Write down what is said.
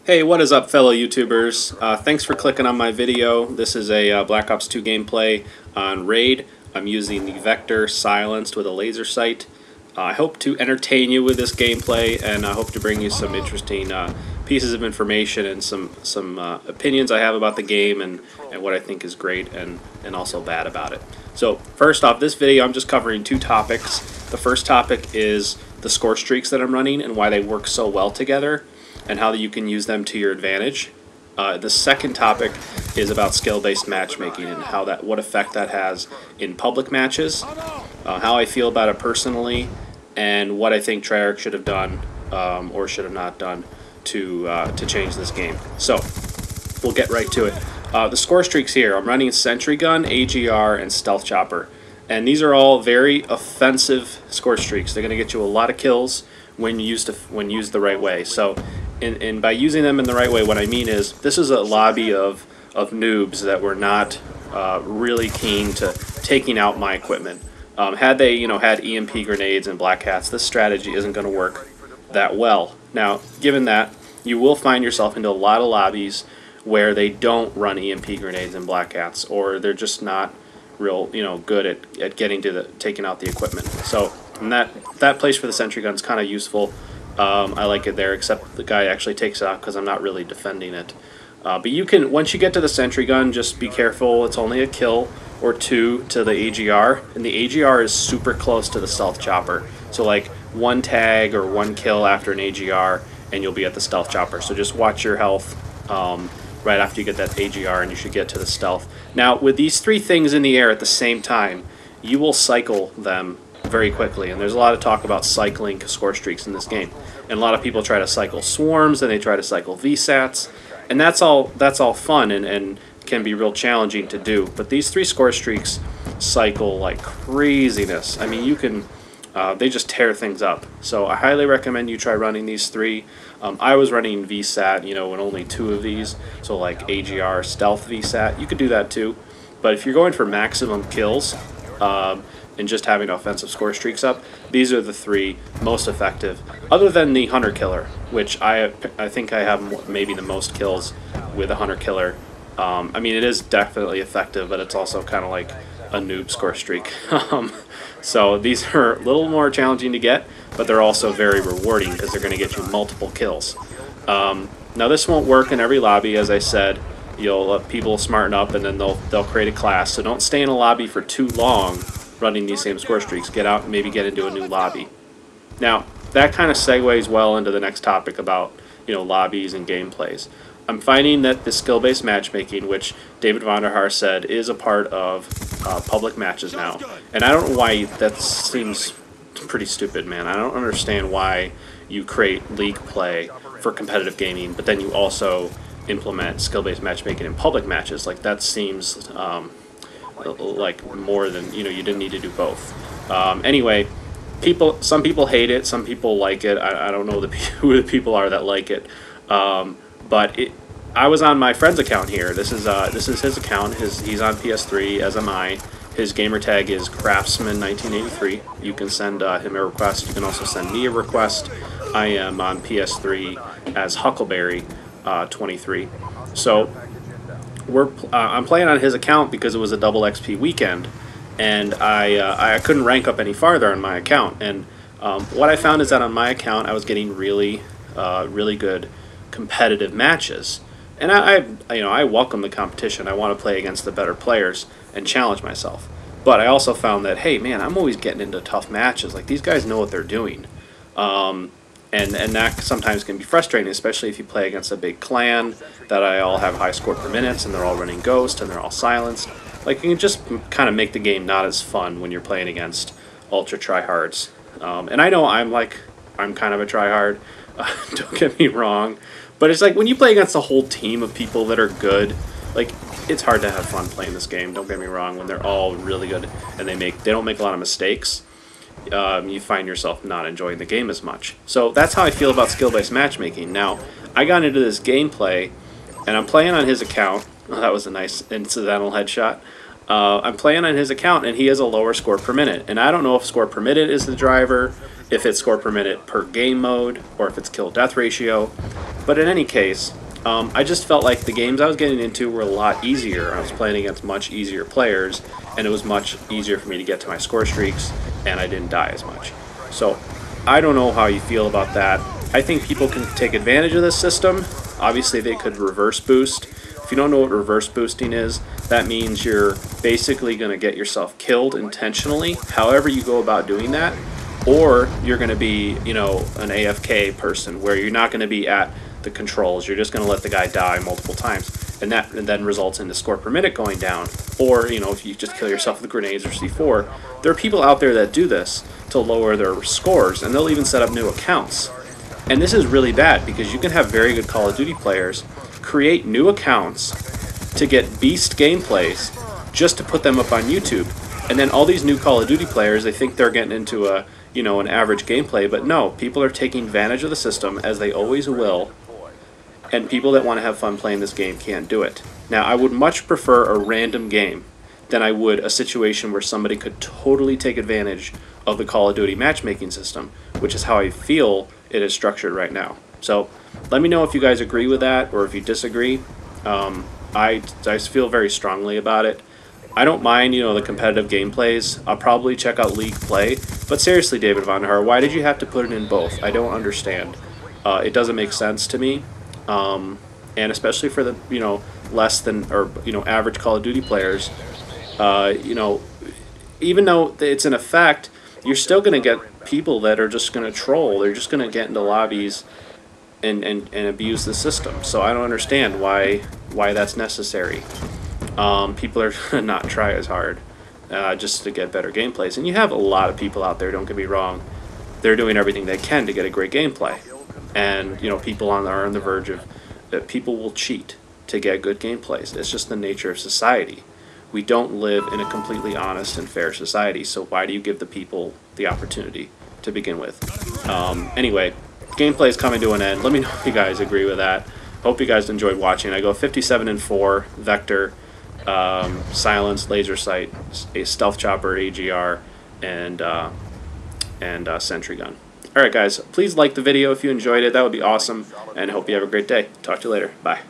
Hey, what is up, fellow YouTubers? Thanks for clicking on my video. This is a Black Ops 2 gameplay on Raid. I'm using the Vector silenced with a laser sight. I hope to entertain you with this gameplay, and I hope to bring you some interesting pieces of information and some opinions I have about the game and what I think is great and also bad about it. So first off, this video I'm just covering two topics. The first topic is the score streaks that I'm running and why they work so well together, and how you can use them to your advantage. The second topic is about skill-based matchmaking and what effect that has in public matches, how I feel about it personally, and what I think Treyarch should have done or should have not done to change this game. So we'll get right to it. The score streaks here, I'm running Sentry Gun, AGR, and Stealth Chopper. And these are all very offensive score streaks. They're going to get you a lot of kills when used the right way. So, and by using them in the right way, what I mean is this is a lobby of noobs that were not really keen to taking out my equipment. Had they, had EMP grenades and black hats, this strategy isn't going to work that well. Now, given that, you will find yourself into a lot of lobbies where they don't run EMP grenades and black hats, or they're just not real, good at getting to taking out the equipment. So, and that place for the Sentry Gun is kind of useful. I like it there, except the guy actually takes it out because I'm not really defending it. But you can, once you get to the Sentry Gun, just be careful. It's only a kill or two to the AGR, and the AGR is super close to the Stealth Chopper. So like one tag or one kill after an AGR, and you'll be at the Stealth Chopper. So just watch your health right after you get that AGR, and you should get to the Stealth. Now, with these three things in the air at the same time, you will cycle them very quickly, and there's a lot of talk about cycling score streaks in this game, and a lot of people try to cycle swarms and they try to cycle VSATs, and that's all fun and can be real challenging to do. But these three score streaks cycle like craziness. I mean, you can they just tear things up. So I highly recommend you try running these three. I was running VSAT, and only two of these, so like AGR, stealth VSAT. You could do that too, but if you're going for maximum kills and just having offensive score streaks up, these are the three most effective, other than the Hunter Killer, which I think I have maybe the most kills with a Hunter Killer. I mean, it is definitely effective, but it's also kind of like a noob score streak. So these are a little more challenging to get, but they're also very rewarding because they're going to get you multiple kills. Now this won't work in every lobby, as I said. You'll let people smarten up, and then they'll create a class. So don't stay in a lobby for too long running these same score streaks. Get out and maybe get into a new lobby. Now that kind of segues well into the next topic about lobbies and gameplays. I'm finding that the skill-based matchmaking, which David Vonderhaar said is a part of public matches now, and I don't know why that seems pretty stupid, man. I don't understand why you create league play for competitive gaming, but then you also implement skill-based matchmaking in public matches. Like, that seems like more than, you didn't need to do both. Anyway, some people hate it, some people like it. I don't know who the people are that like it. But I was on my friend's account here. This is his account. He's on PS3, as am I. His gamer tag is Craftsman1983. You can send him a request. You can also send me a request. I am on PS3 as Huckleberry23. So I'm playing on his account because it was a double XP weekend, and I couldn't rank up any farther on my account. And what I found is that on my account I was getting really good competitive matches, and I welcome the competition. I want to play against the better players and challenge myself. But I also found that, hey man, I'm always getting into tough matches. Like, these guys know what they're doing, and that sometimes can be frustrating, especially if you play against a big clan that all have high score per minutes and they're all running Ghost and they're all silenced. Like, you can just kind of make the game not as fun when you're playing against ultra tryhards. And I know I'm kind of a tryhard. Don't get me wrong, but it's like when you play against a whole team of people that are good, like, it's hard to have fun playing this game. Don't get me wrong. When they're all really good and they don't make a lot of mistakes, you find yourself not enjoying the game as much. So that's how I feel about skill-based matchmaking. Now, I got into this gameplay, and I'm playing on his account. Oh, that was a nice incidental headshot. I'm playing on his account, and he has a lower score per minute. And I don't know if score per minute is the driver, if it's score per minute per game mode or if it's kill death ratio. But in any case, I just felt like the games I was getting into were a lot easier. I was playing against much easier players, and it was much easier for me to get to my score streaks, and I didn't die as much. So I don't know how you feel about that. I think people can take advantage of this system. Obviously they could reverse boost. If you don't know what reverse boosting is, that means you're basically going to get yourself killed intentionally, however you go about doing that, or you're going to be, you know, an AFK person where you're not going to be at the controls. You're just going to let the guy die multiple times, and that then results in the score per minute going down. Or, you know, if you just kill yourself with grenades or C4, there are people out there that do this to lower their scores, and they'll even set up new accounts. And this is really bad because you can have very good Call of Duty players create new accounts to get beast gameplays just to put them up on YouTube. And then all these new Call of Duty players, they think they're getting into a, you know, an average gameplay, but no, people are taking advantage of the system, as they always will, and people that want to have fun playing this game can't do it. Now, I would much prefer a random game than I would a situation where somebody could totally take advantage of the Call of Duty matchmaking system, which is how I feel it is structured right now. So let me know if you guys agree with that or if you disagree. I feel very strongly about it. I don't mind, you know, the competitive gameplays. I'll probably check out League play, but seriously, David Von Haar, why did you have to put it in both? I don't understand. It doesn't make sense to me, and especially for the, you know, less than, or, you know, average Call of Duty players. You know, even though it's in effect, you're still going to get people that are just going to troll. They're just going to get into lobbies and abuse the system. So I don't understand why that's necessary. People are going to not try as hard just to get better gameplays. And you have a lot of people out there, don't get me wrong. They're doing everything they can to get a great gameplay. And, you know, people are on the verge of that people will cheat to get good gameplays. It's just the nature of society. We don't live in a completely honest and fair society, so why do you give the people the opportunity to begin with? Anyway, gameplay is coming to an end. Let me know if you guys agree with that. Hope you guys enjoyed watching. I go 57-4, Vector, Silence, Laser Sight, a Stealth Chopper, AGR, and Sentry Gun. Alright guys, please like the video if you enjoyed it. That would be awesome, and hope you have a great day. Talk to you later. Bye.